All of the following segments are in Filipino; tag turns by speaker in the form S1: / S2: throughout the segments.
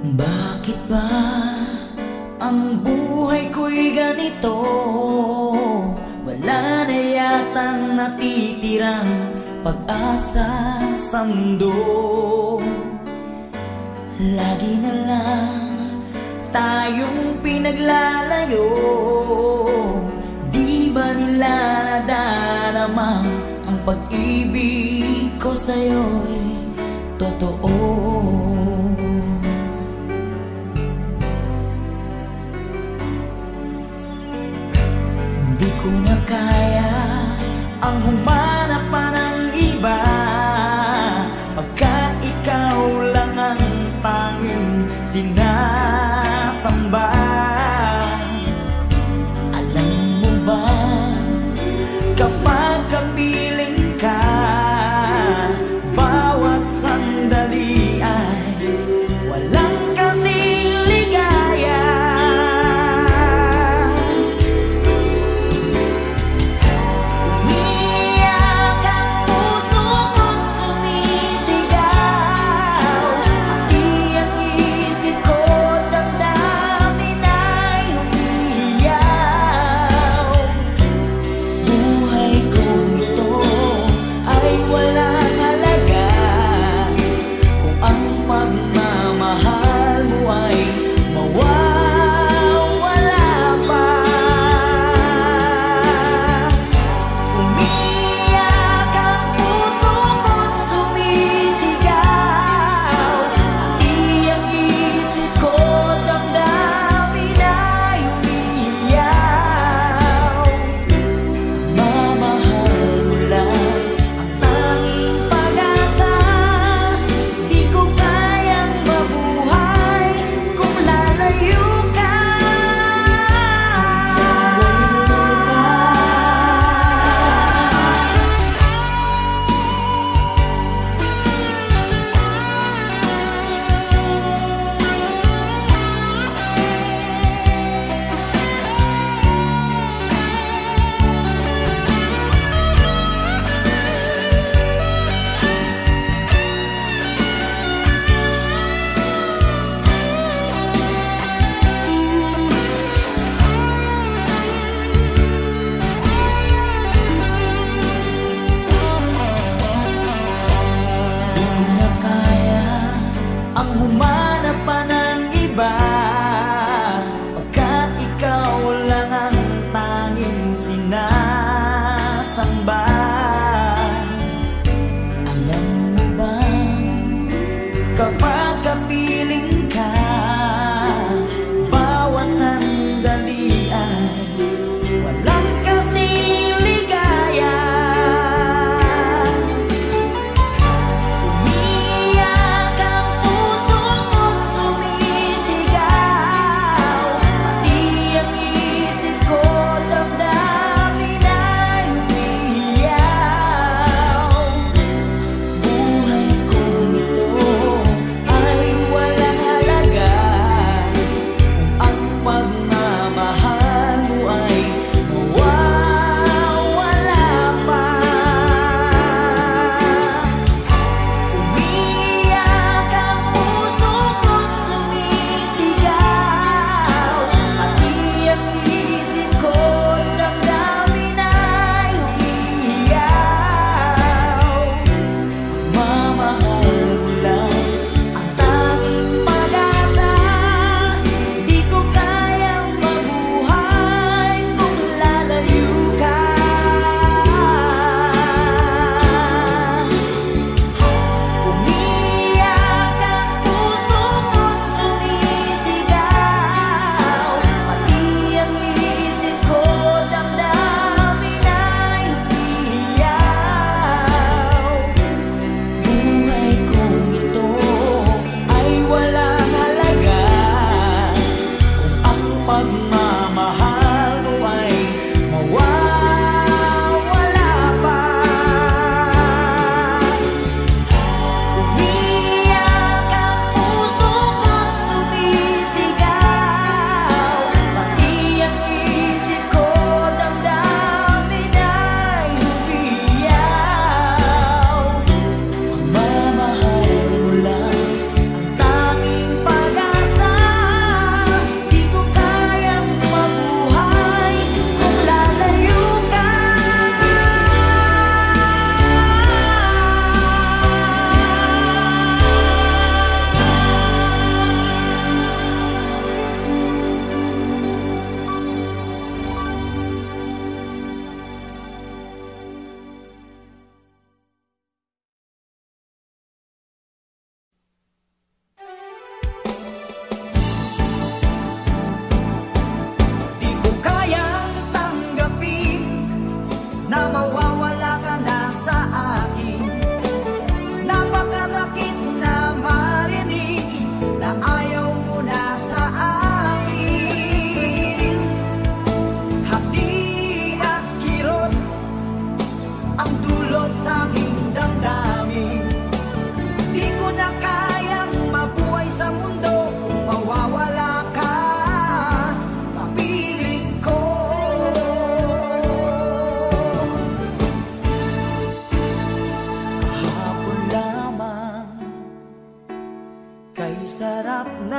S1: Bakit ba ang buhay ko'y ganito? Wala na yatang natitirang pag-asa sa mundo. Lagi na lang tayong pinaglalayo. Di ba nila nadarama ang pag-ibig ko sa'yo'y totoo? Di ko na kaya ang humanap pa ng iba, pagkat ikaw lang ang tanging sinasamba. Alam mo ba, kapag kapiling ka, bawat sandali ay walang kasing ligaya. Umiyak ang puso ko't sumisigaw, pati ang isip ko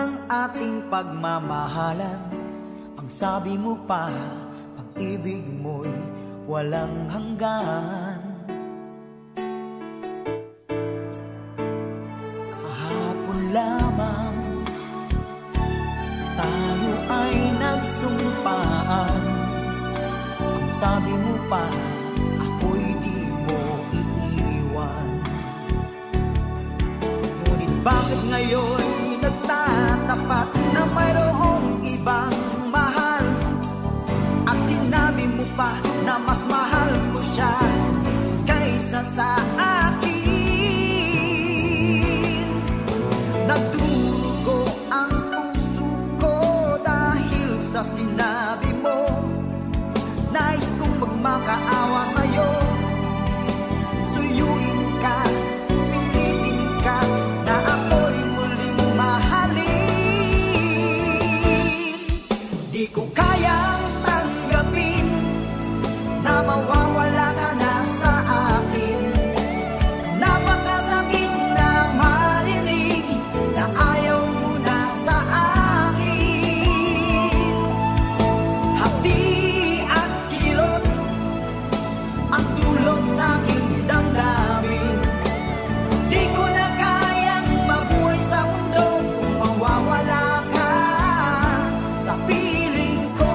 S1: ng ating pagmamahalan. Ang sabi mo pa, pag-ibig mo'y walang hanggan. Kahapon lamang tayo ay nagsumpaan. Ang sabi mo pa, ako'y di mo iiwan. Ngunit bakit ngayon nagtatapat na mayroong ibang mahal? At sinabi mo pa na mas mahal mo siya kaysa sa akin. Nagdurugo ang puso ko dahil sa sinabi mo. Nais kong magmakaawa sa'yo, suyuin ka, pilitin ka, na ako'y muling mahalin. Di ko kayang tanggapin na mawawala ka na sa akin. Napakasakit na marinig na ayaw mo na sa akin. Hati at kilot ang dulot sa aking damdamin. Di ko na kayang mabuhay sa mundo kung mawawala ka sa piling ko.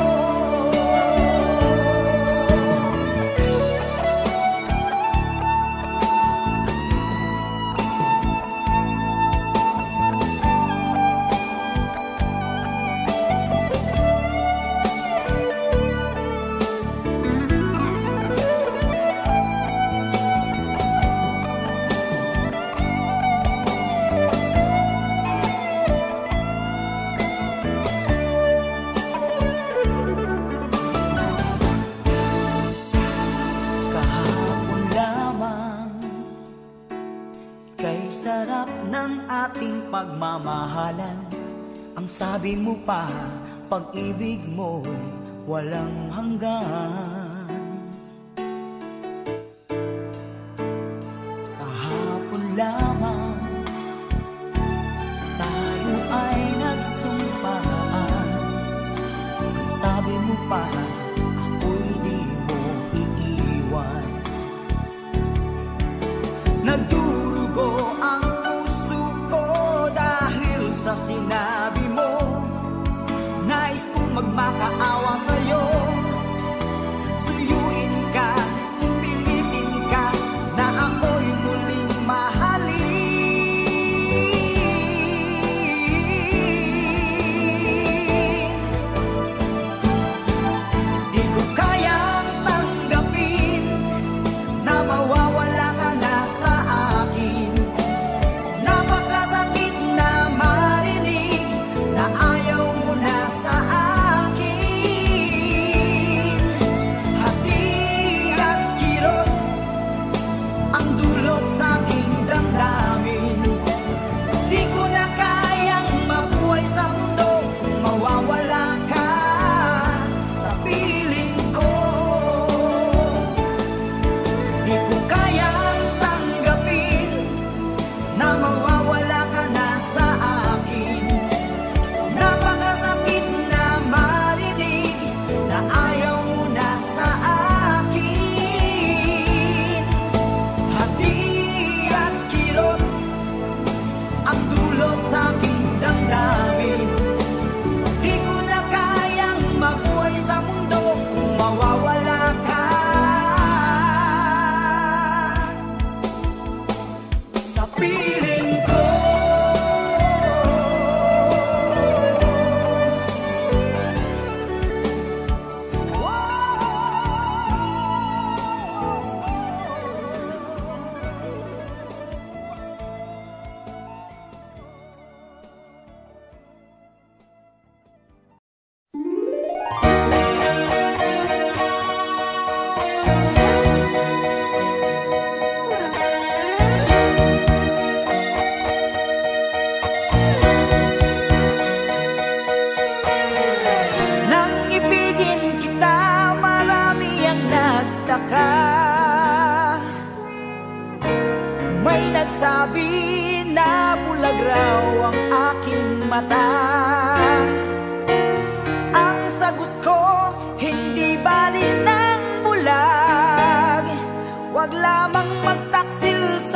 S1: Kahapon lamang kay sarap ng ating pagmamahalan. Ang sabi mo pa, pag-ibig mo'y walang hanggan. Kahapon lamang tayo ay nagsumpaan. Ang sabi mo pa, ako'y di mo iiwan. Nagdurugo ang puso ko dahil sa sinabi mo. Nais kong magmakaawa sa'yo, suyuin ka, pilitin ka, na ako'y muling mahalin. Di ko kayang tanggapin na mawawala ka na sa akin. Napakasakit na marinig na ayaw mo na sa akin.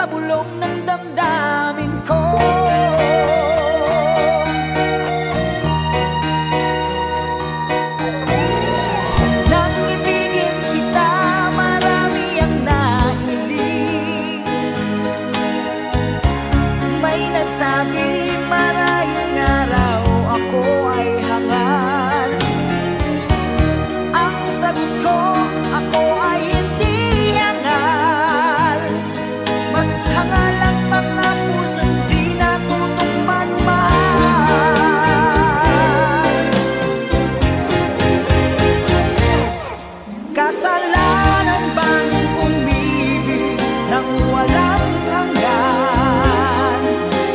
S1: sa bulong ng damdamin ko. Nang ibigin kita, marami ang nahiling. May nagsabi marahil araw ako ay hangal. Ang sagot ko, ako ay hindi hangal. Mas hangal ang mga pusong di natutong magmahal. Kasalanan bang umibig nang walang hanggan?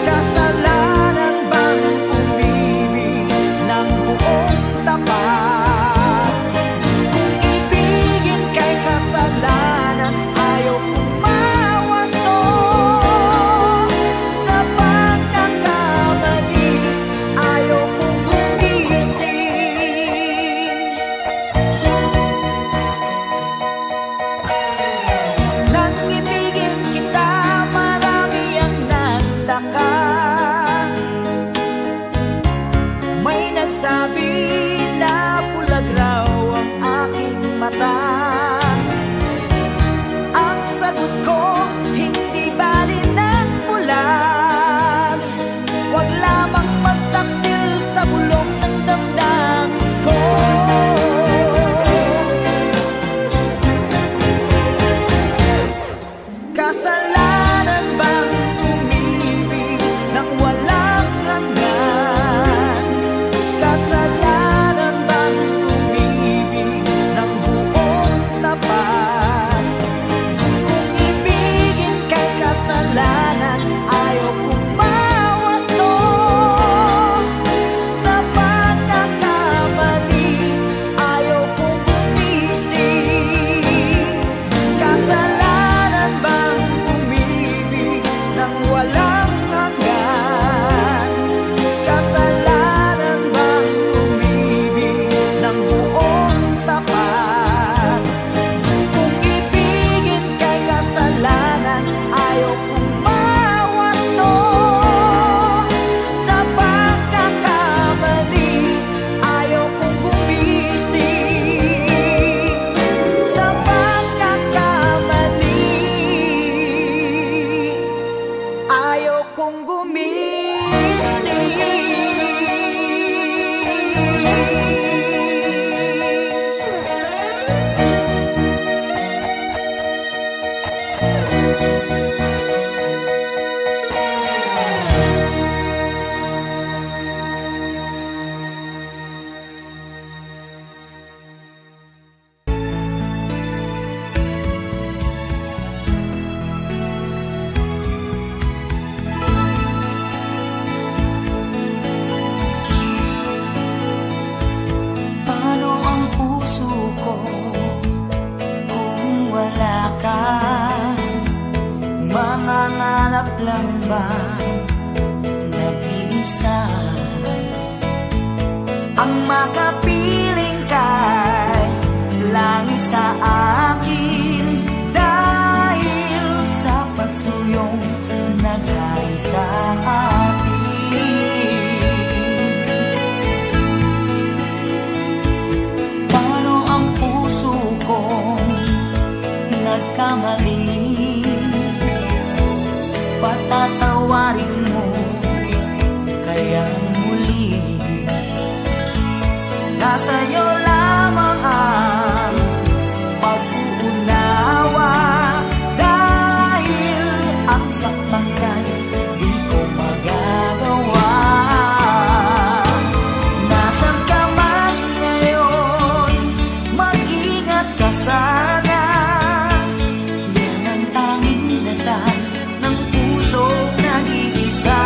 S1: Kasalanan bang umibig ng buong tapat? Kung ibigin kay kasalanan, ayaw kong mawasto. Sa pagkakamali, ayaw kong gumising. Nang ibigin kita, marami ang nagtaka. May nagsabi na bulag raw ang aking mata. Ang sagot ko, hindi bali ng bulag. Huwag lamang magtaksil sa bulong ng damdamin ko. Kasalanan bang umibig nang walang hanggan? Kasalanan bang umibig ng buong tapat? Kung ibigin kay kasalanan, ayaw kong mawasto. Sa pagkakamali, ayaw kong gumising. Kasalanan bang umibig nang walang hanggan? Kasalanan bang umibig ng buong tapat? Kung ibigin kay kasalanan, ayaw kong mawasto. Sa pagkakamali, ayaw kong gumising. Sa pagkakamali, ayaw kong gumising. Paano ang puso ko kung wala ka? Mangangarap lang ba nag-iisa? Ang makapiling kay langit sa akin, dahil sa pagsuyong naghari sa atin. Paano ang puso kong nagkamali? Patatawarin mo kaya muli. Nasa'yo lamang ang pag-uunawa, dahil ang saktan kay di ko magagawa. Nasaan ka man ngayon, mag-ingat ka sana. Yan ang tanging dasal ng pusong nag-iisa.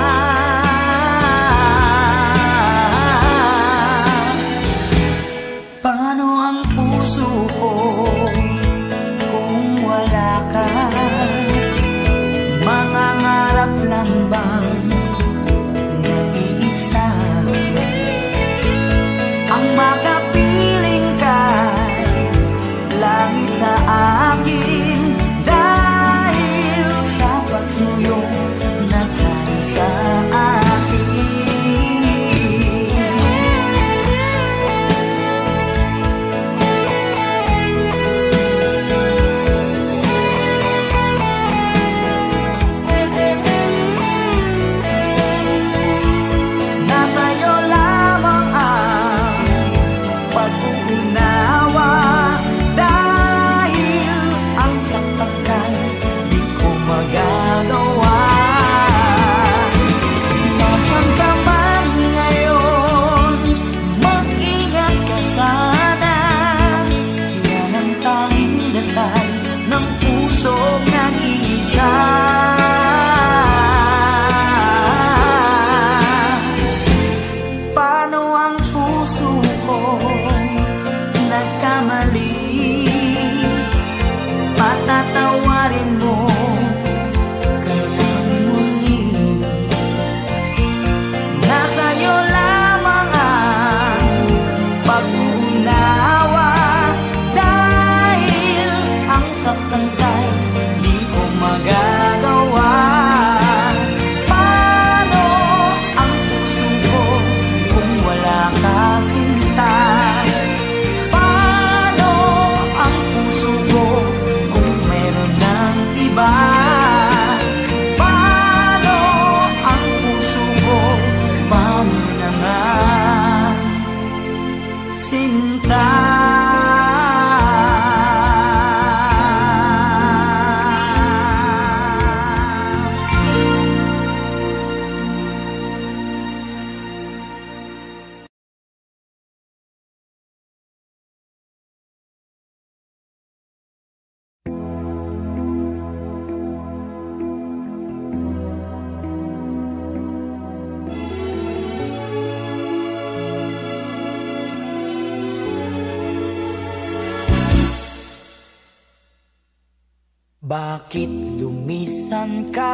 S1: Bakit lumisan ka?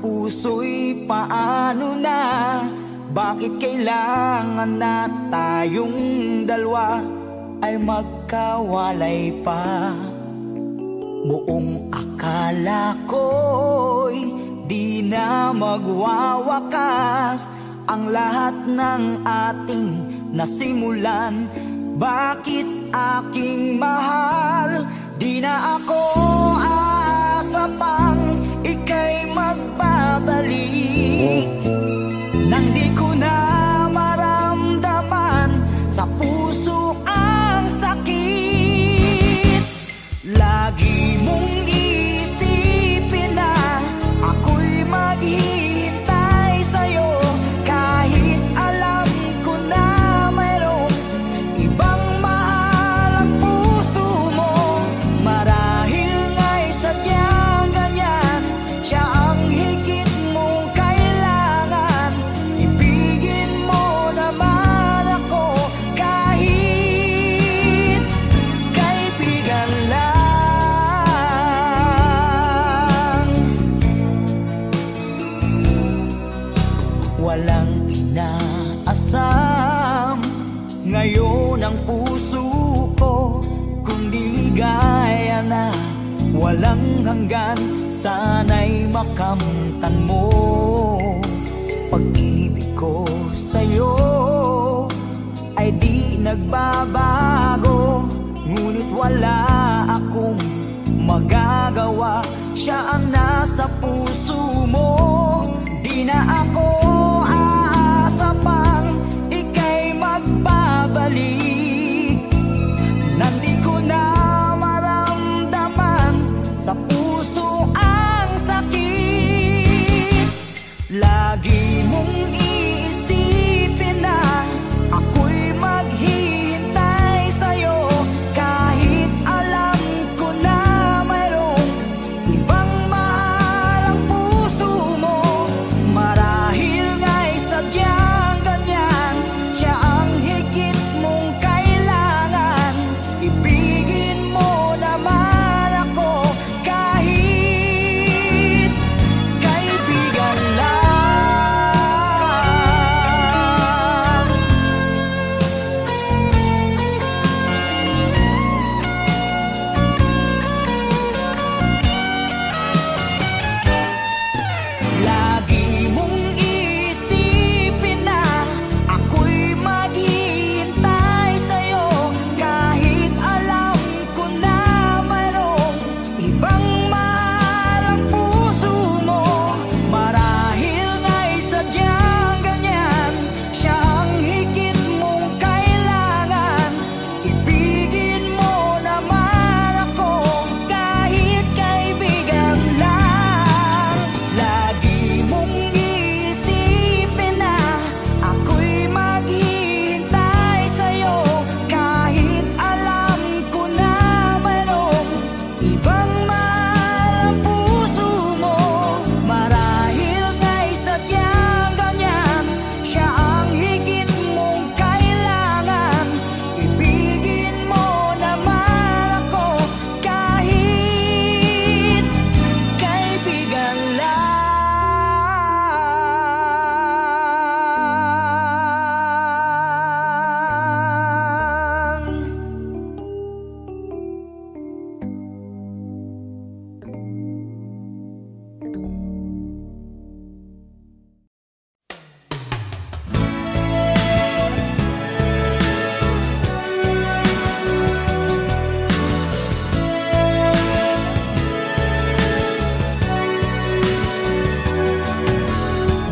S1: Puso'y paano na? Bakit kailangan na tayong dalawa ay magkawalay pa? Buong akala ko'y di na magwawakas ang lahat ng ating nasimulan. Bakit aking mahal? Di na ako aasa pang ika'y magbabalik, nang di ko na maramdaman sa puso ang sakit. Lagi mong isipin na ako'y maghihintay sa'yo, kahit alam ko na mayroong ibang mahal ang puso mo. Marahil nga'y sadyang ganyan, siya ang higit mong kailangan. Ibigin mo naman ako kahit kaibigan lang. Walang inaasam ngayon ang puso ko, kundi ligaya na walang hanggan. Sana'y makamtan mo pag-ibig ko sa'yo ay di nagbabago, ngunit wala akong magagawa. Siya ang nasa puso mo. Di na ako aasa pang ika'y magbabalik, nang di ko na maramdaman sa puso ang sakit. Lagi mong iisipin na ako'y maghihintay sa'yo, kahit alam ko na mayroong ibang mahal ang puso mo. Marahil nga'y sadyang ganyan, siya ang higit mong kailangan. Ibigin mo naman ako kahit kaibigan lang. Lagi mong isipin na ako'y maghihintay sa'yo, kahit alam ko na mayroong ibang mahal ang puso mo. Marahil nga'y sadyang ganyan, siya ang higit mong kailangan. Ibigin mo naman ako kahit kaibigan lang. Lagi mong isipin na ako'y maghihintay sa'yo, kahit alam ko na mayroong ibang mahal ang puso mo. Marahil nga'y sadyang ganyan, siya ang higit mong kailangan. Ibigin mo naman ako kahit kaibigan lang.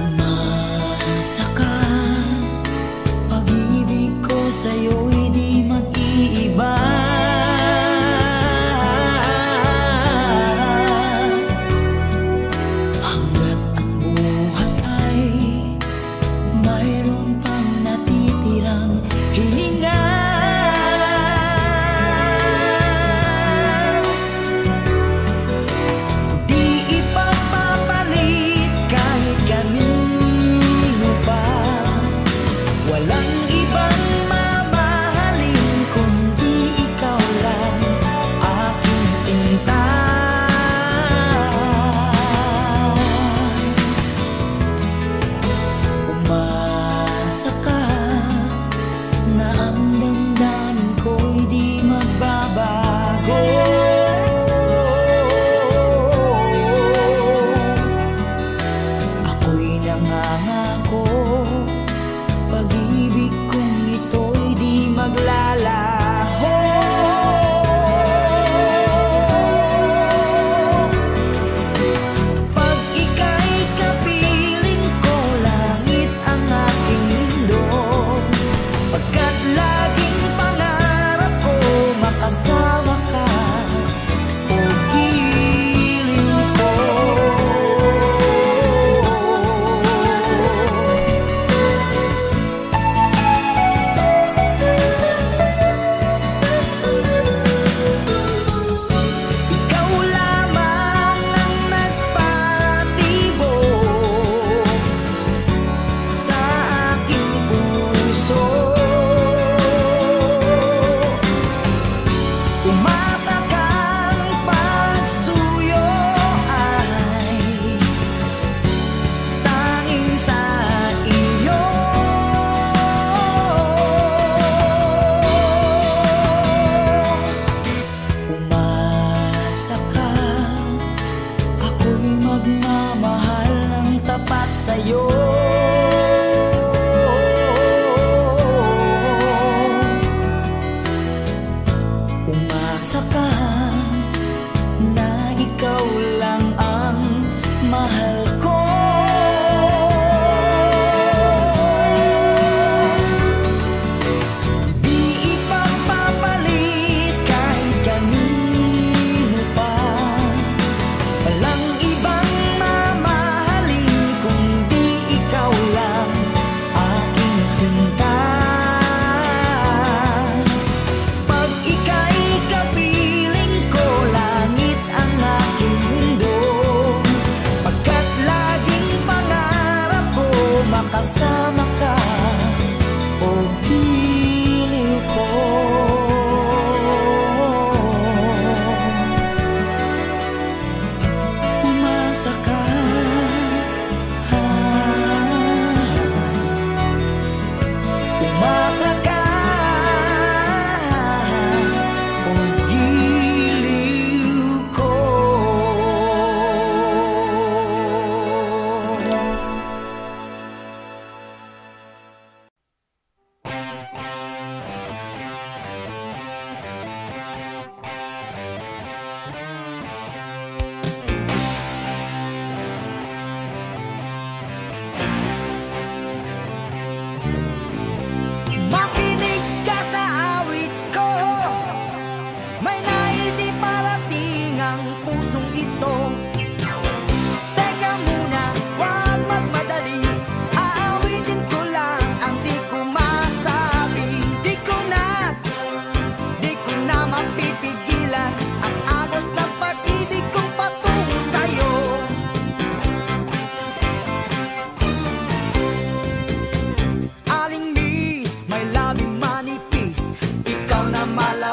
S1: Umasa ka, pag-ibig ko sa'yo'y di mag-iiba. Hanggat ang buhay ay mayroon pang natitirang hininga. Di ipapapalit kahit kanino pa. Walang ibang mamahalin kundi ikaw lang, aking sinta.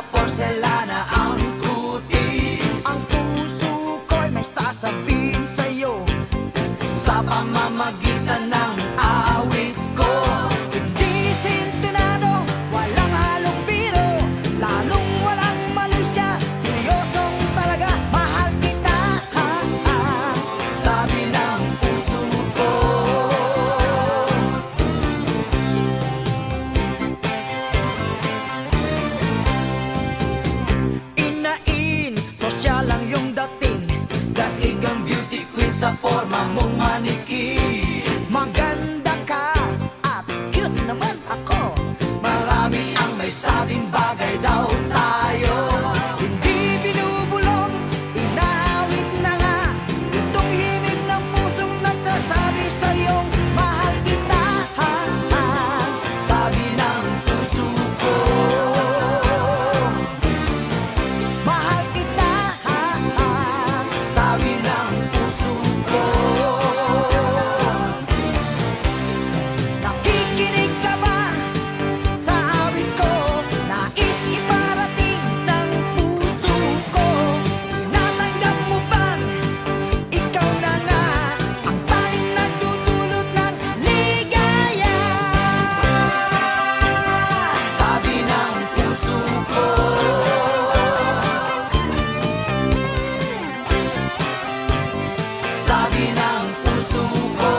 S1: mala porselana ang kutis. Ang puso ko'y may sasabihin sa'yo sa pamamagitan ng awit ko. Hindi sintonado, walang halong biro, lalong walang malisya, seryosong talaga, mahal kita, sabi ng puso ko. Inain, sosyal lang yung dating, daig ang beauty queen sa forma mong manikin. Maganda ka at cute naman ako, marami ang may sabing bagay daw tayo. Hindi binubulong, inawit na nga itong himig ng pusong nagsasabi sa'yong mahal kita, sabi ng puso ko. Mahal kita, sabi ng puso ko. Nakikinig ka ba sa awit ko? Nais iparating ng puso ko. Tinatanggap mo bang ikaw na nga ang tanging nagdudulot ng ligaya? Sabi ng puso ko. Sabi ng puso ko.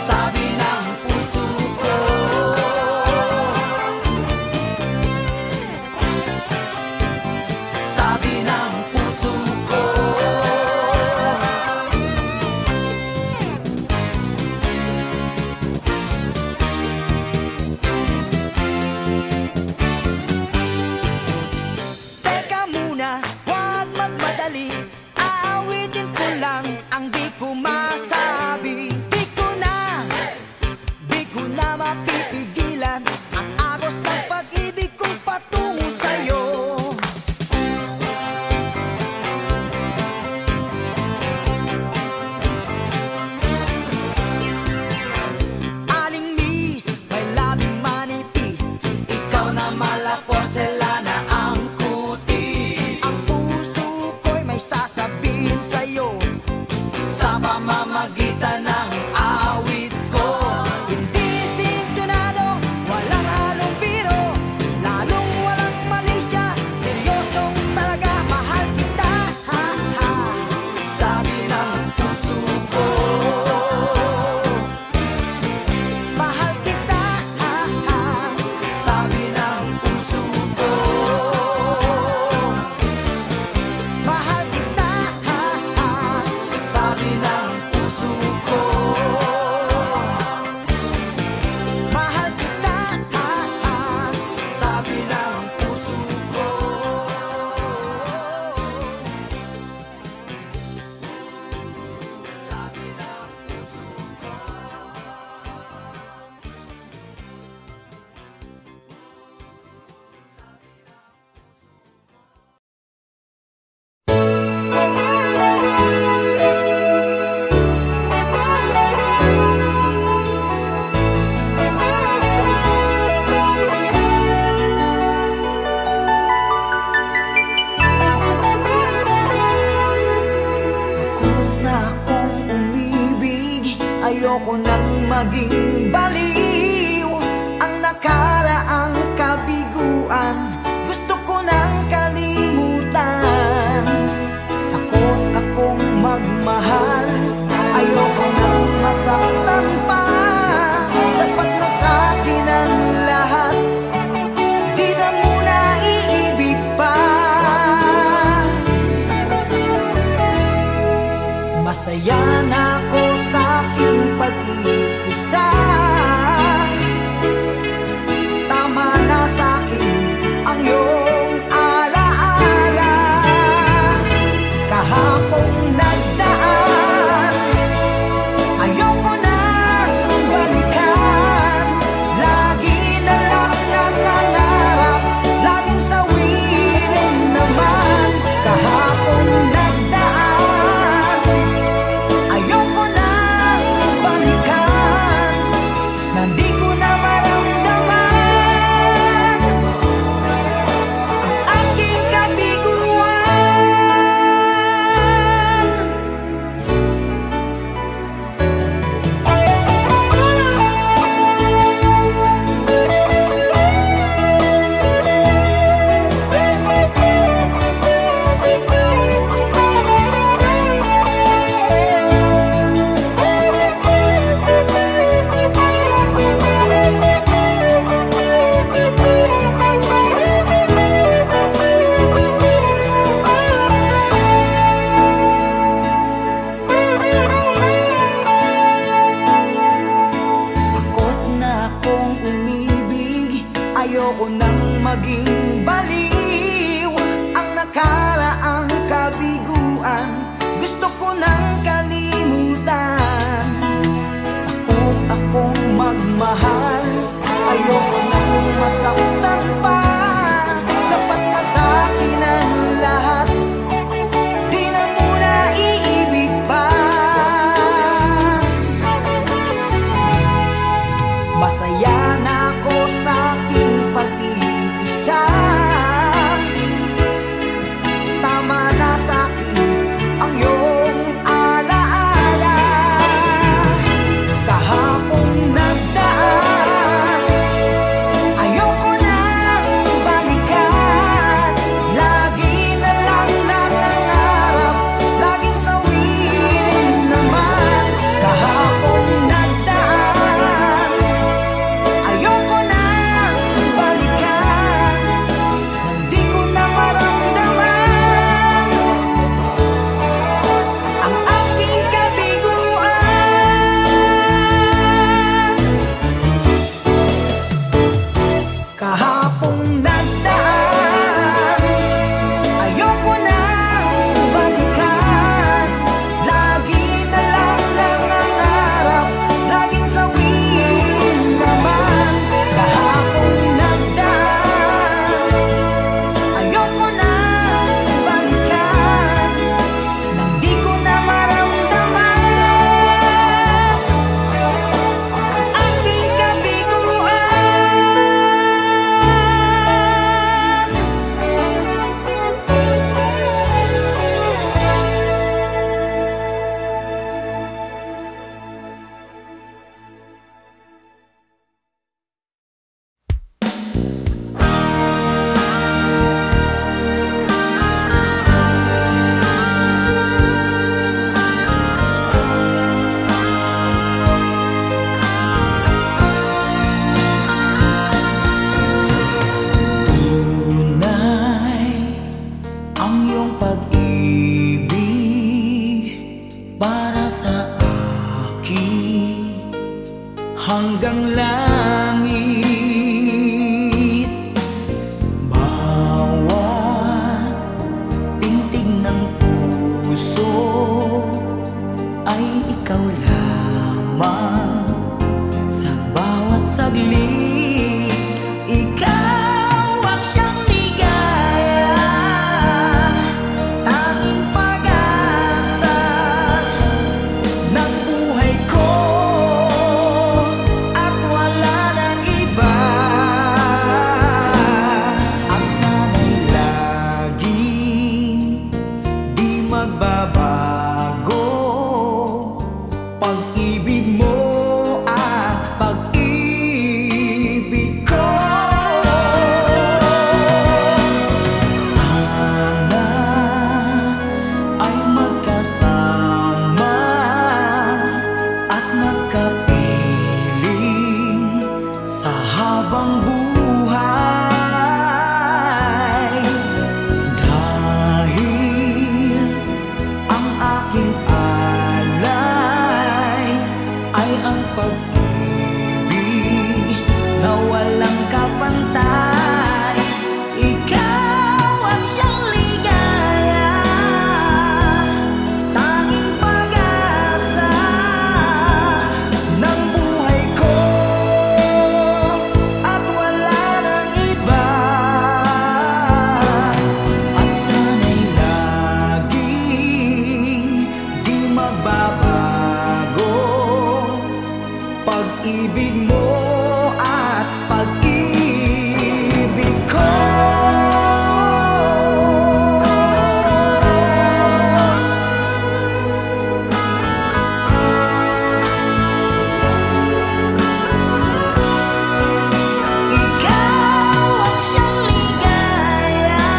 S1: Sabi ng puso ko. Sabi ng puso ko. Teka muna, huwag magmadali, aawitin ko lang ang di ko masabi. Di ko na mapipigilan ang agos ng pag-ibig kong patungo sa'yo. Aling miss, may labing manipis, ikaw na mala porselana ang kutis. Ang puso ko'y may sasabihin sa'yo sa pamamagitan ng awit ko. Hindi sintonado, walang halong biro, lalong walang malisya, seryosong talaga, mahal kita, sabi ng puso ko. Mahal kita, sabi ng puso ko. Mahal kita, sabi ng puso ko. Mahal kita, sabi ng puso ko. Sabi ng puso ko. Takot na akong umibig, ayoko nang maging baliw. Ang nakaraang kabiguan, gusto ko nang kalimutan. Takot akong magmahal, ayoko nang masaktan pa. Sapat na sa'kin ang lahat, di na muna iibig pa. Masaya na ako sa aking pag-iisa, tama na sa'kin ang iyong alaala. Kahapong nagdaan, ayoko nang balikan. Lagi na lang nangangarap, laging sawirin naman. Kahapong nagdaan, ayoko nang balikan. maging baliw ang nakaraang kabiguan. Gusto ko nang kalimutan. Takot akong magmahal, ayoko nang masaktan pa. Sapat na sa'kin ang lahat, di na muna iibig pa. Masaya na ako sa'king pag-iisa. Tama na sa'kin ang iyong alaala. Kahapong nagdaan, ayoko nang balikan. Lagi na lang nangangarap, laging sawirin naman. Kahapong nagdaan, ayoko nang balikan. Hindi ko na maramdaman ang aking kabiguan. Kahapong nagdaan, ayoko nang balikan. Lagi na lang nangangarap, laging sawirin naman. Kahapong nagdaan, ayoko nang balikan. Nang di ko na maramdaman ang aking kabiguan. Tunay ang iyong pag-ibig para sa akin hanggang langit. Bawat tintig ng puso ay ikaw lamang. Sa bawat saglit, ikaw ang siyang ligaya. Tanging pag-asa ng buhay ko, at wala nang iba. At sana'y laging di magbabago pag-ibig mo at pag-ibig ko. Sana ay magkasama at magkapiling sa habang buhay. Dahil ang aking alay ay ang pag-ibig na walang kapantay. Ikaw ang siyang ligaya, tanging pag-asa ng buhay ko, at wala nang iba. At sana'y laging di magbabago pag-ibig mo at pag-ibig ko. Ikaw ang siyang ligaya,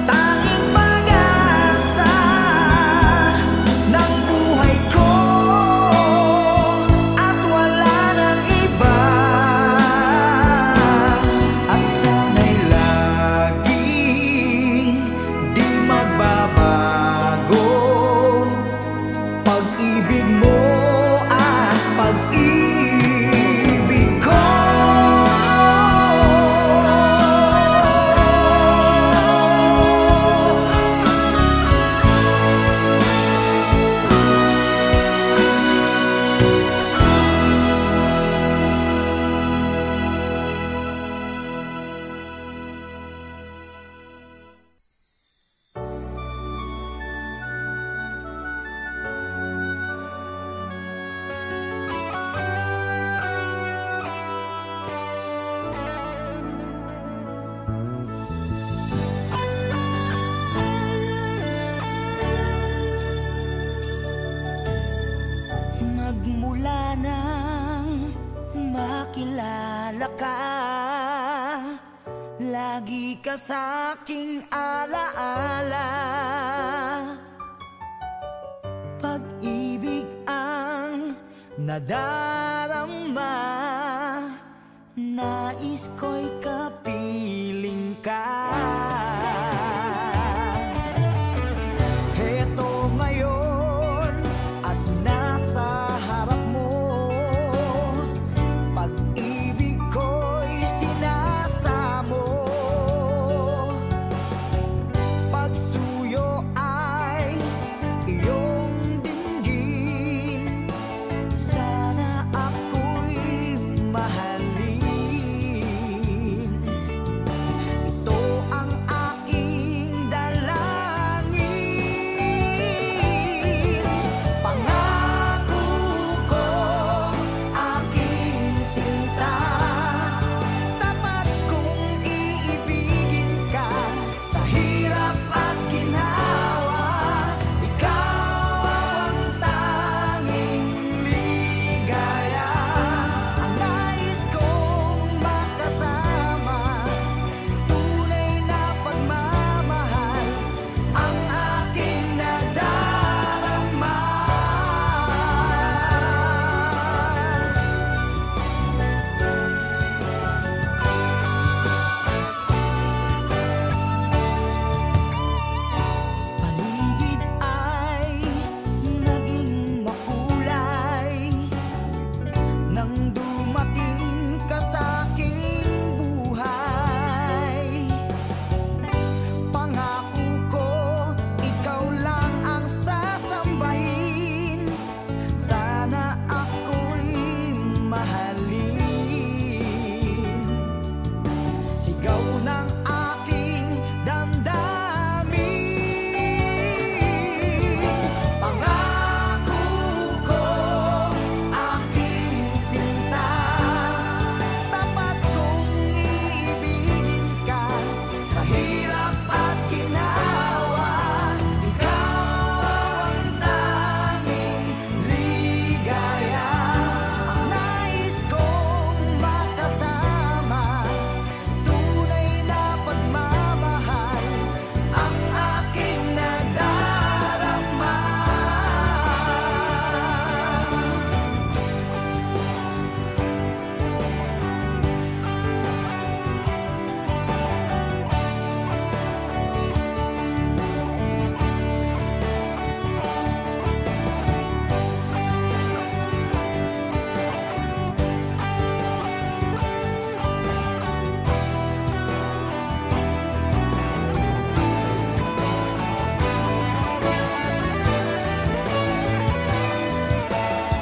S1: tanging pag-asa ng buhay ko, at wala nang iba. At sana'y laging di magbabago pag-ibig mo at pag-ibig ko. nagdadala ka, lagi ka sa'king alaala. Pag-ibig ang nadarama, nais ko'y kapiling ka. Heto ngayon at nasa harap mo, pag-ibig ko'y sinasamo. Pagsuyo ay iyong dinggin, sana ako'y mahalin. Ito ang aking dalangin, pangako ko aking sinta, tapat kong iibigin ka sa hirap at ginhawa. Ikaw ang tanging ligaya, ang nais kong makasama, tunay na pagmamahal ang aking nadarama. Paligid ay naging makulay nang dumating ka sa'king buhay. Pangako ko, ikaw lang ang sasambahin, sana ako'y mahalin. Sigaw ng aking damdamin, pangako ko aking sinta, tapat kong iibigin ka sa hirap at ginawa. Ikaw ang tanging ligaya, ang nais kong makasama, tunay na pagmamahal ang aking nadarama.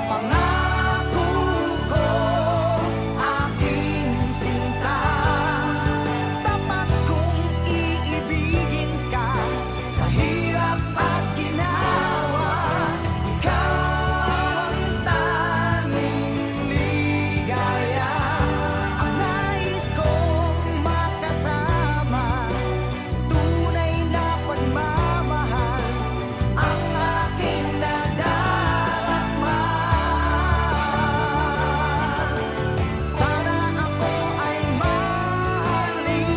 S1: Pangako ko aking sinta, tapat kong iibigin ka sa hirap at ginawa. Ikaw ang tanging ligaya, ang nais kong makasama, tunay na pagmamahal ang aking nadarama. Sana ako ay mahalin,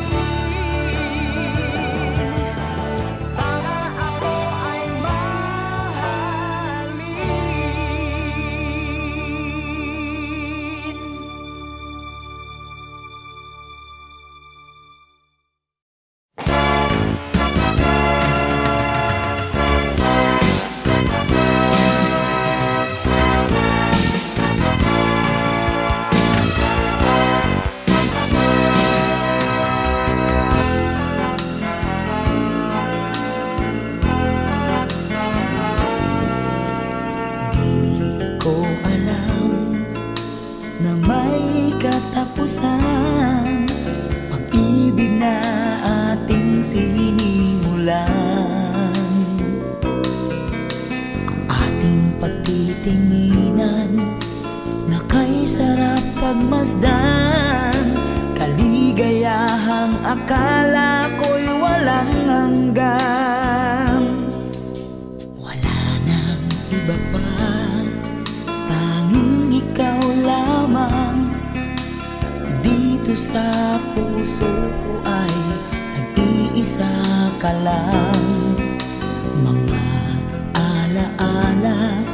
S1: sana ako ay mahalin. Di ko alam na may katapusan, pag-ibig na ating sinimulan. Ang ating pagtitinginan na kay sarap pagmasdan, kaligayahang akala ko'y walang hanggan. Wala nang iba pa, tanging ikaw lamang. Di sa puso ko ay nag-iisa ka lang. Mga alaala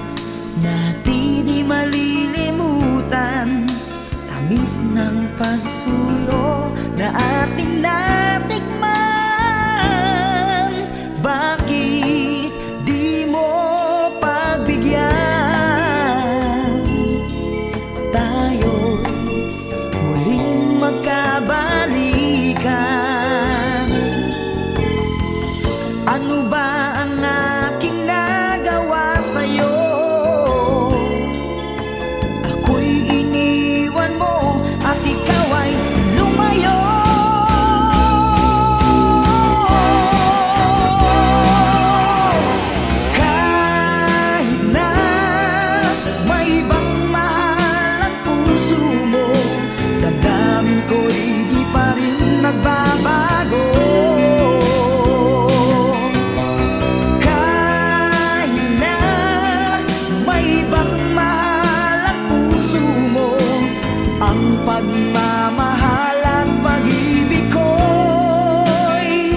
S1: na di malilimutan, tamis ng pagsuyo na ating natikman. Bakit di mo pagbigyan? Tayo'y muling magkabalikan. Ano ba ang aking nagawa sa'yo? Ako'y iniwan mo at ikaw ay lumayo. Kahit na may ibang mahal ang puso mo, damdamin ko'y di pa rin nagbabago. Kahit na may ibang mahal ang puso mo, ang pagmamahal at pag-ibig ko'y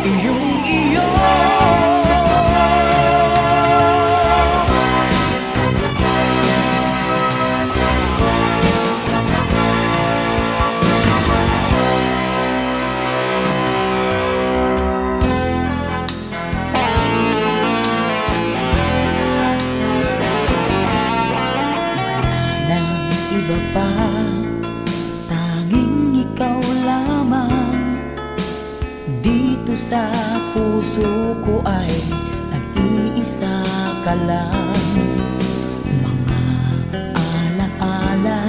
S1: iyong-iyo. Iba pa, tanging ikaw lamang. Dito sa puso ko ay nag-iisa ka lang. Mga alaala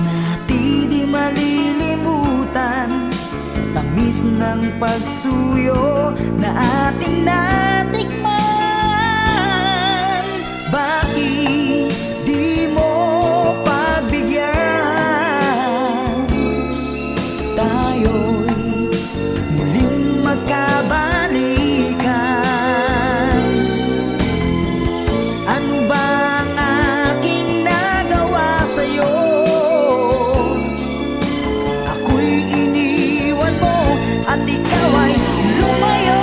S1: na di malilimutan, tamis ng pagsuyo na ating natikman. Bakit di mo pagbigyan? Tayo'y muling magkabalikan. Ano ba ang aking nagawa sa'yo? Ako'y iniwan mo at ikaw ay lumayo.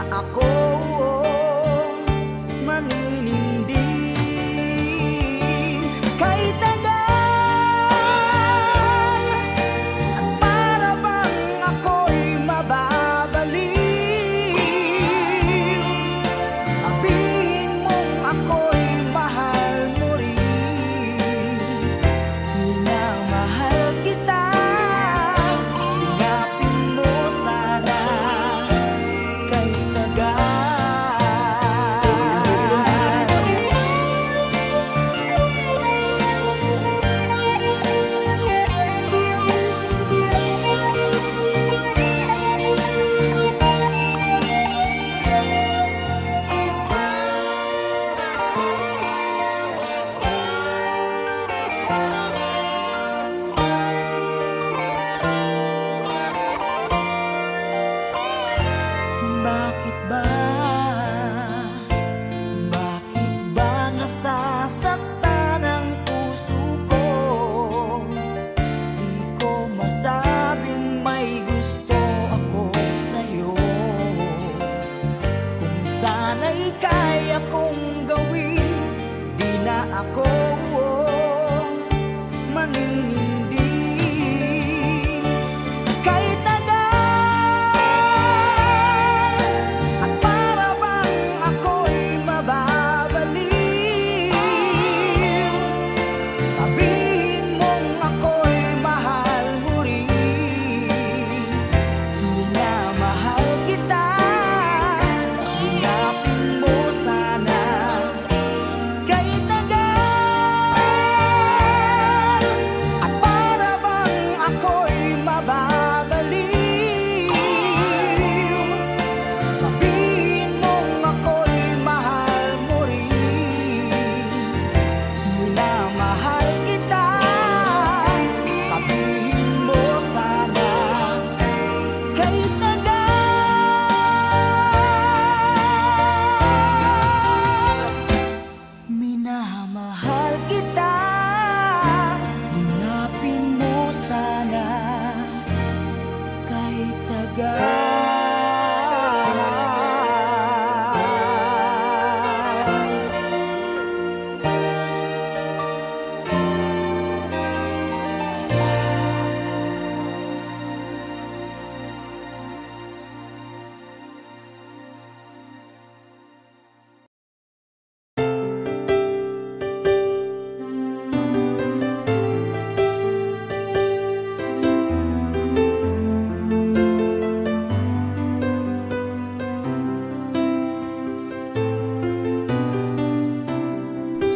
S1: na ako maninindig. Kay tagal at para bang ako'y mababaliw. Sabihin mong ako'y mahal mo rin. Minamahal kita, lingapin mo sana kay tagal. Bakit ba? Bakit ba nasasaktan ang puso ko? Di ko masabing may gusto ako sa'yo. Kung sana'y kaya kong gawin, di na ako maninindig. Kay tagal at para bang ako'y mababaliw. Sabihin mong ako'y mahal mo rin. Minamahal kita, lingapin mo sana kay tagal. At para bang ako'y mababaliw. Sabihin mong ako'y mahal mo rin. Minamahal kita, sabihin mo sana kay tagal. Minamahal kita, lingapin mo sana kay tagal.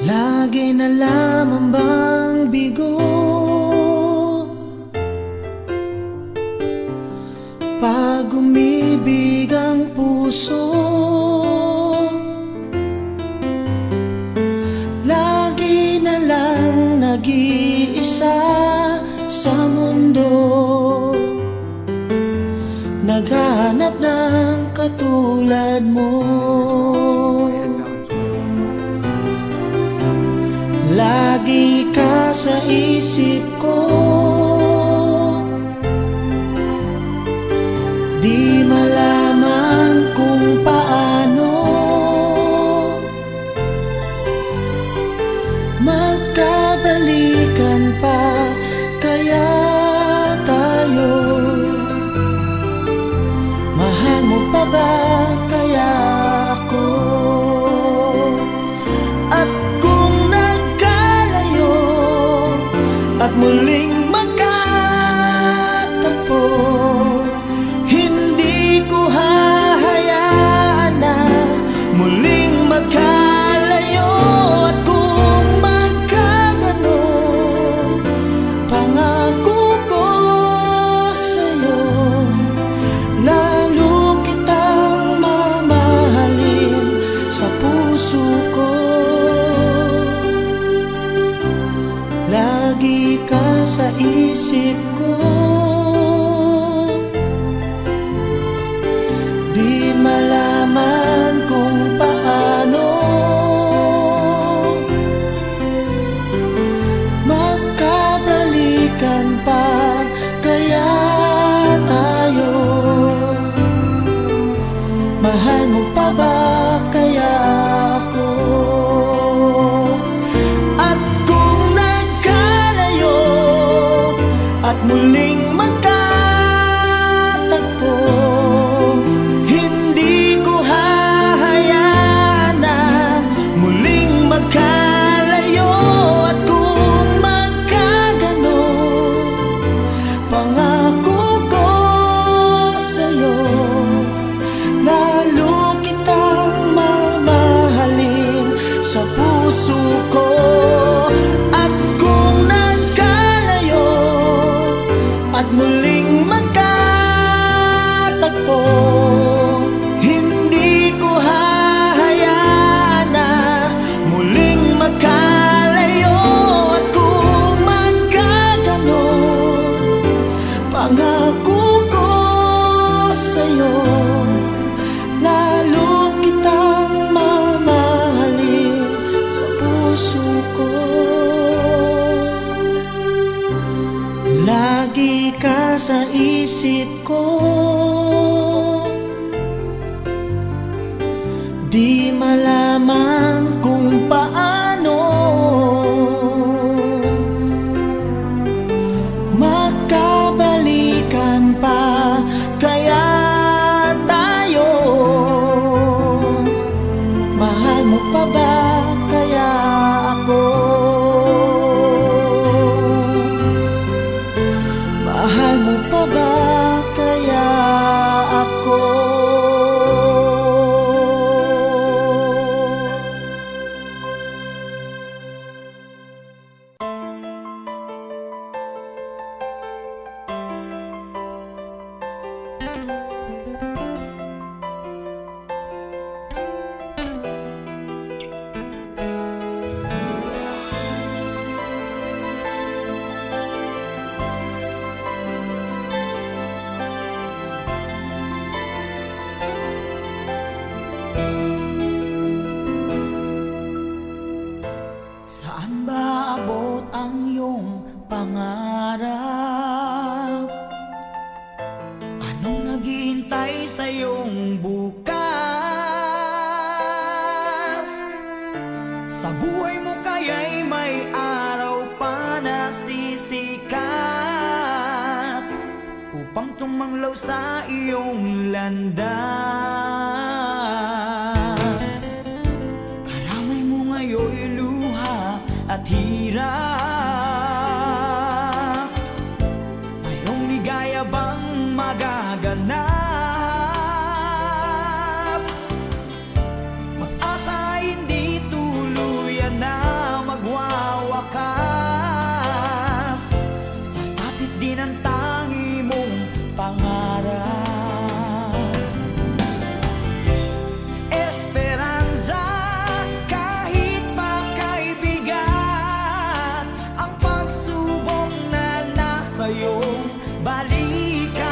S1: Lagi na lamang bang bigo pag umibig ang puso? Lagi na lang nag-iisa sa mundo, naghahanap ng katulad mo. Lagi ka sa isip ko, di malaman kung paano magkabalikan pa kaya tayo. Mahal mo pa ba kaya ako? At kung nagkalayo at muling magkatagpo, hindi ko hahayaan na muling magkalayo. At kung magkaganon, pangako ko sa'yo, lalo kitang mamahalin sa puso ko. Lagi ka sa isip ko, di malaman kung paano magkabalikan pa kaya tayo. Mahal Mahal mo pa ba kaya ako? At kung nagkalayo at muling magkatagpo, hindi ko hahayaan na muling magkalayo. At kung magkaganon, pangako ko sa'yo, lalo kitang mamahalin sa puso ko. At kung nagkalayo at muling magkatagpo, hindi ko hahayaan na muling magkalayo. At kung magkaganon, pangako ko sa'yo, lalo kitang mamahalin sa puso ko. Lagi ka sa isip ko, di malaman kung paano magkabalikan pa kaya tayo. Mahal mo pa ba kaya ako? Mahal mo pa ba kaya ako? Saan ba abot ang iyong pangarap? Anong naghihintay sa iyong bukas? Sa buhay mo kaya'y may araw pa na sisikat upang tumanglaw sa iyong landas. Karamay mo ngayon'y luha at hirap, mayroong ligaya bang magaganap? Pag-asa hindi tuluyan na magwawakas, sasapit din ang tangi mong pangarap. Esperanza, kahit pa kaibigan, ang pagsubok na nasa iyong balikat.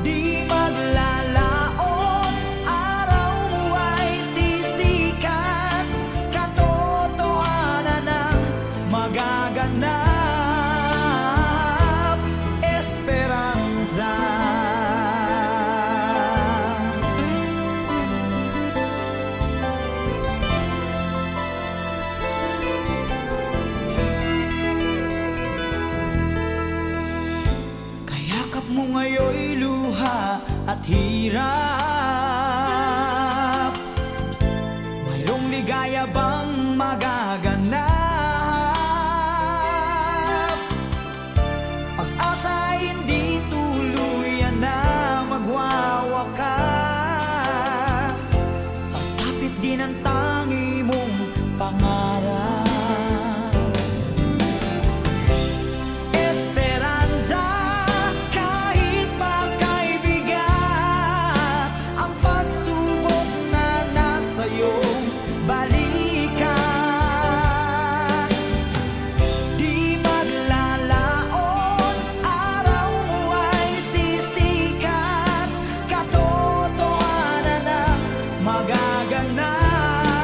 S1: Di maglalaon, araw mo ay sisikat, katotohanan ang magaganap. Esperanza. Kayakap mo ngayon'y luha at hirap, mayroong ligaya bang magaganap? Pag-asa hindi tuluyan na magwawakas, sasapit din ang tangi mong pangarap. Esperanza, kahit pa kaibigan, ang pagsubok na nasa iyong balikat. Di maglalaon, araw mo ay sisikat, katotohanan ang magaganap.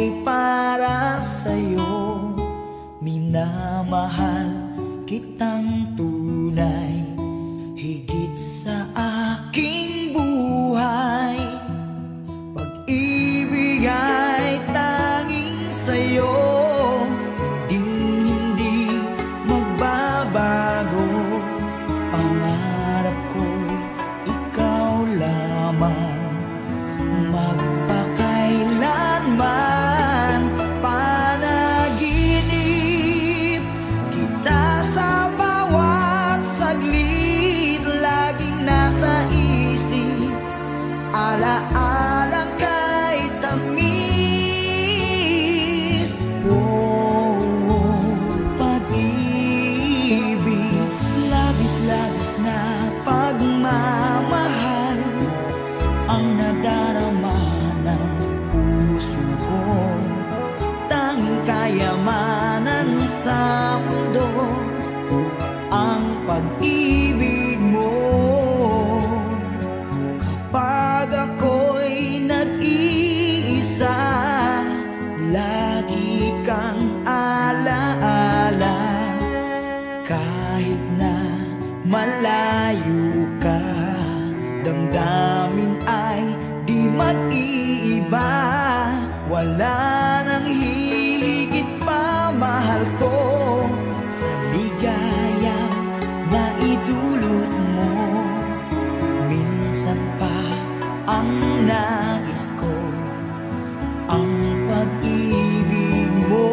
S1: ay para sa'yo. Minamahal kitang tunay, higit sa aking buhay. Pag-ibig ay tanging sa'yo, hinding-hindi magbabago. Pangarap ko'y ikaw lamang, magpakailanman. Panaginip kita sa bawat saglit, laging nasa isip, alaalang kay tamis. Oh, pag-ibig, labis-labis na pagmamahal ang nadarama ng puso ko. Tanging kayamanan sa mundo ang pag-ibig mo. Kapag ako'y nag-iisa, lagi kang alaala. Kahit na malayo ka, damdamin ay di mag-iiba. Wala nang higit pa mahal ko sa ligayang naidulot mo. Minsan pa ang nais ko, ang pag-ibig mo.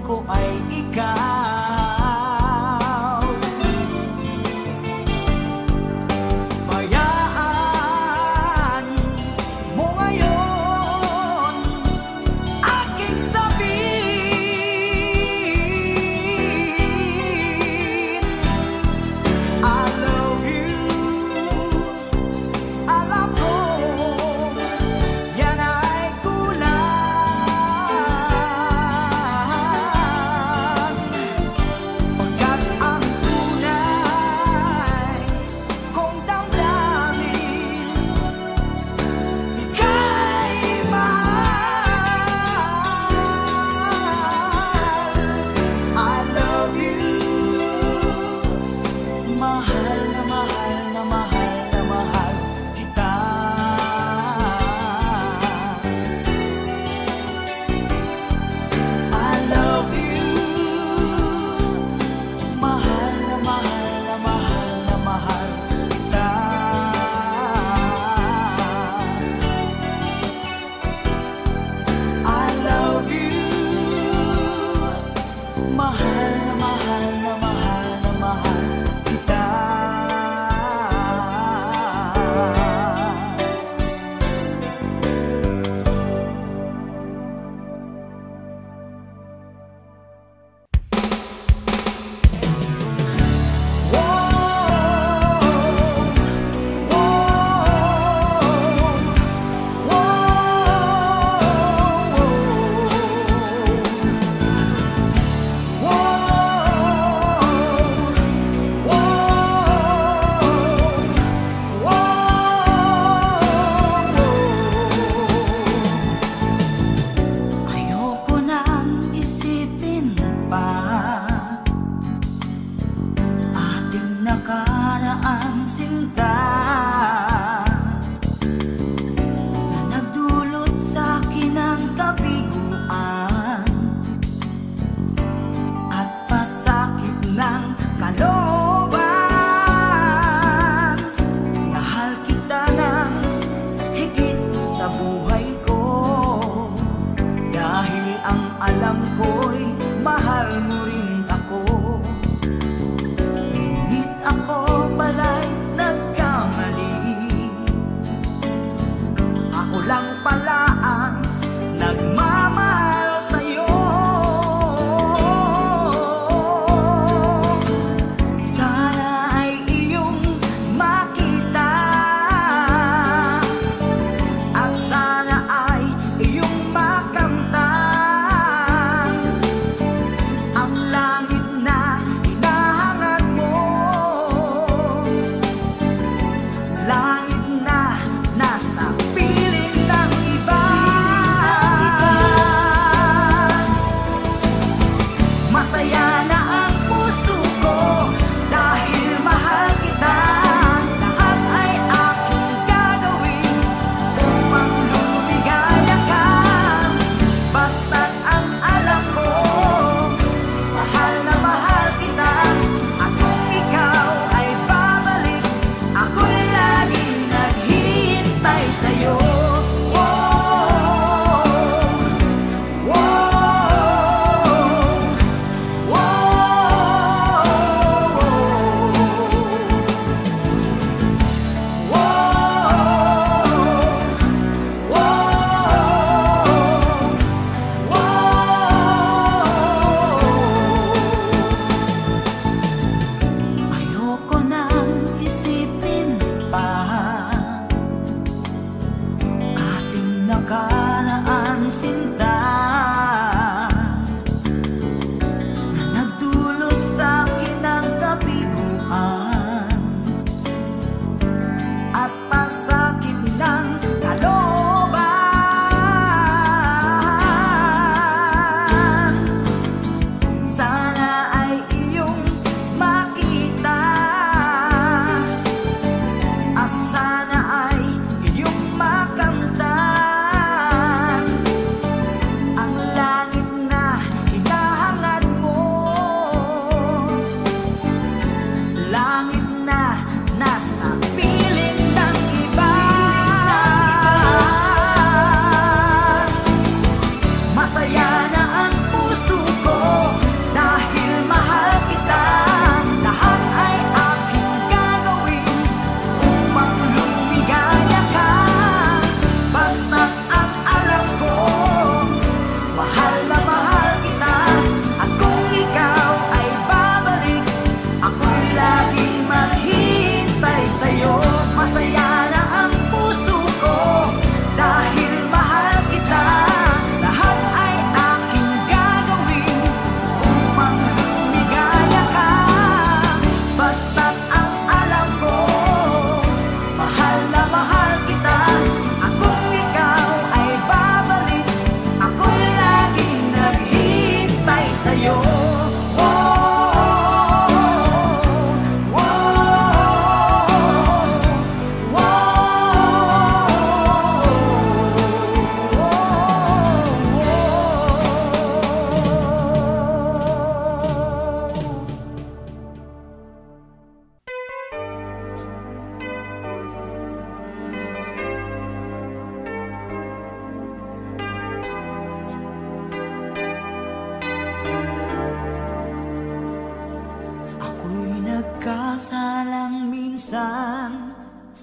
S1: ko ay ikaw. Bayaan mo ngayon aking sabihin, I love you. Alam ko yan ay kulang.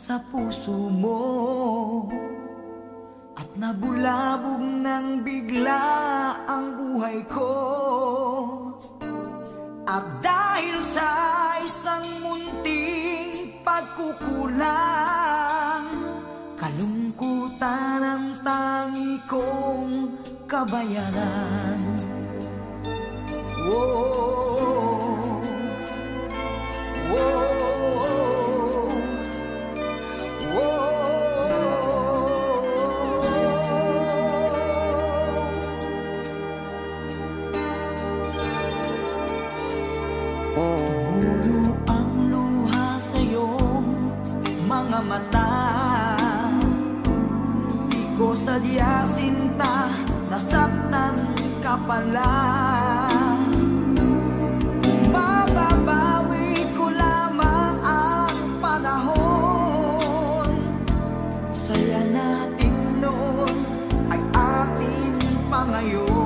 S1: sa puso mo at nabulabog ng bigla ang buhay ko. At dahil sa isang munting pagkukulang, kalungkutan ang tangi kong kabayaran. Whoa, whoa. Tumulo ang luha sa iyong mga mata. Di ko sadya sinta, nasaktan ka pala. Mababawi ko lamang ang panahon. Saya natin noon ay atin pa ngayon.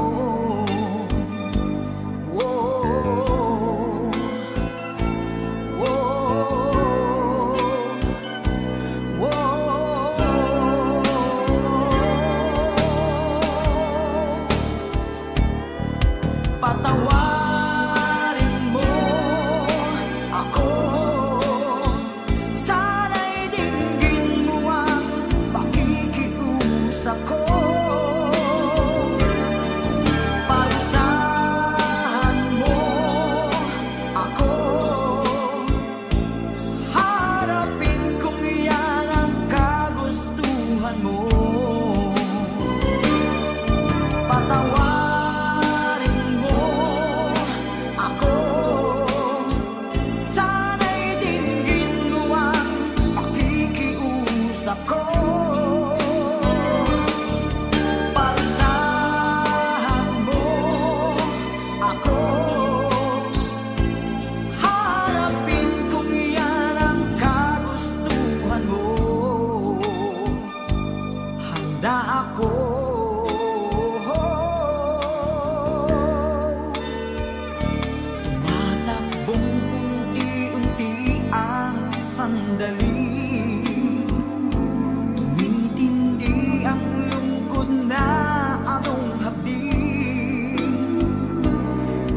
S1: Patawarin mo ako, sana'y dinggin mo ang pakikiusap ko. Parusahan mo ako, harapin kung iyan ang kagustuhan mo. Patawarin ako. Tumatakbong unti-unti ang sandali, tumitindi ang lungkod na anong hapdi.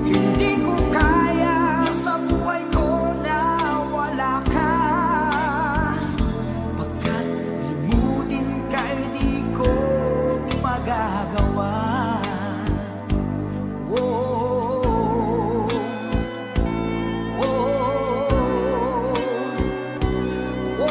S1: Hindi ko kaya sa buhay ko na wala ka, pagkat limutin ka'y di ko magagawa. Oh, oh, oh,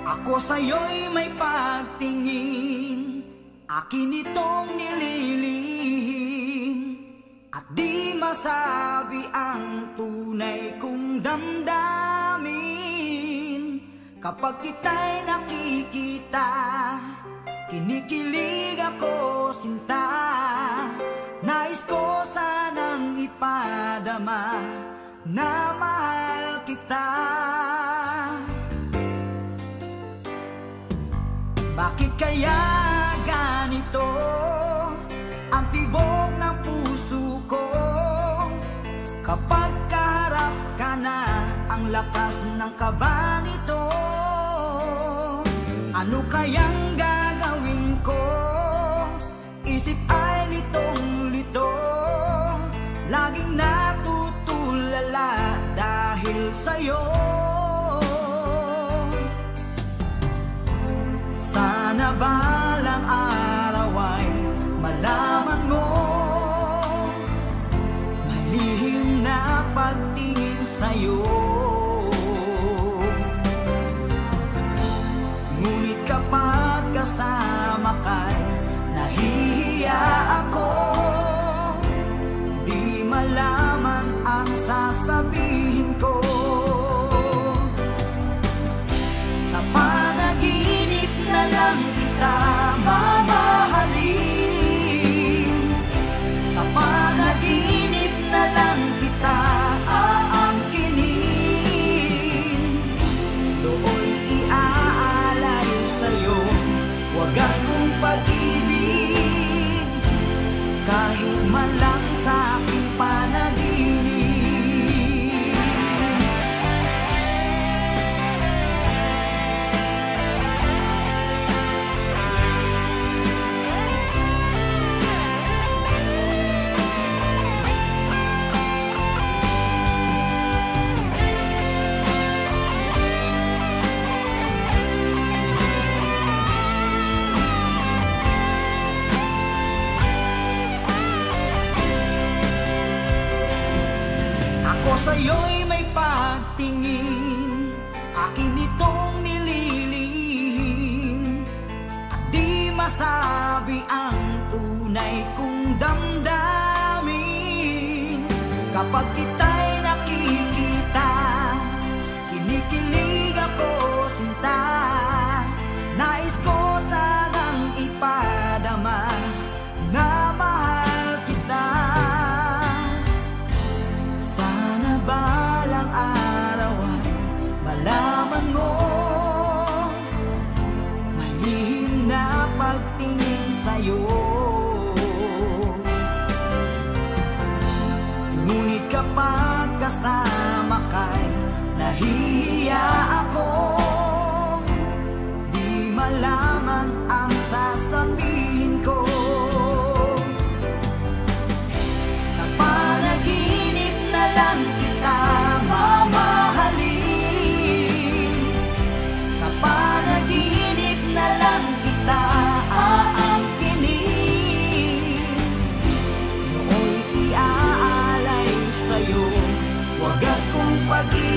S1: Ako sa'yo'y may pagtingin, akin itong nililihim, at di masabi ang tunay kong damdamin. Kapag kita'y nakikita, kinikilig ako sinta. Nais ko sanang ipadama na mahal kita. Bakit kaya ganito ang tibok ng puso ko? Kapag kaharap ka na, ang lakas ng kaba nito. Ano kayang gagawin ko? Isip ay litong-lito, laging natutulala dahil sa'yo. Sana balang araw ay malaman mo, may lihim na pagtingin sa'yo. Ngunit kapag kasama ka'y nahihiya ako, di malaman ang sasabihin ko. Sa panaginip na lang kita mamahalin, sa panaginip na lang kita aangkinin. Doon iaalay sa'yo wagas kong pag-ibig, kahit man lang sa aking panaginip. Ako sa'yo'y may pagtingin, akin itong nililihim, at di masabi ang tunay kong damdamin. Kapag kita'y nakikita, kinikilig ako sinta. Nais ko sanang ipadama na mahal kita. Sana balang araw ay malaman mo, may lihim na pagtingin sa'yo. Ngunit kapag kasama ka'y nahihiya ako, di malaman ang sasabihin ko. Sa panaginip na lang kita mamahalin, sa panaginip na lang kita aangkinin. Noon iaalay sa'yo wagas kong pag-ibig,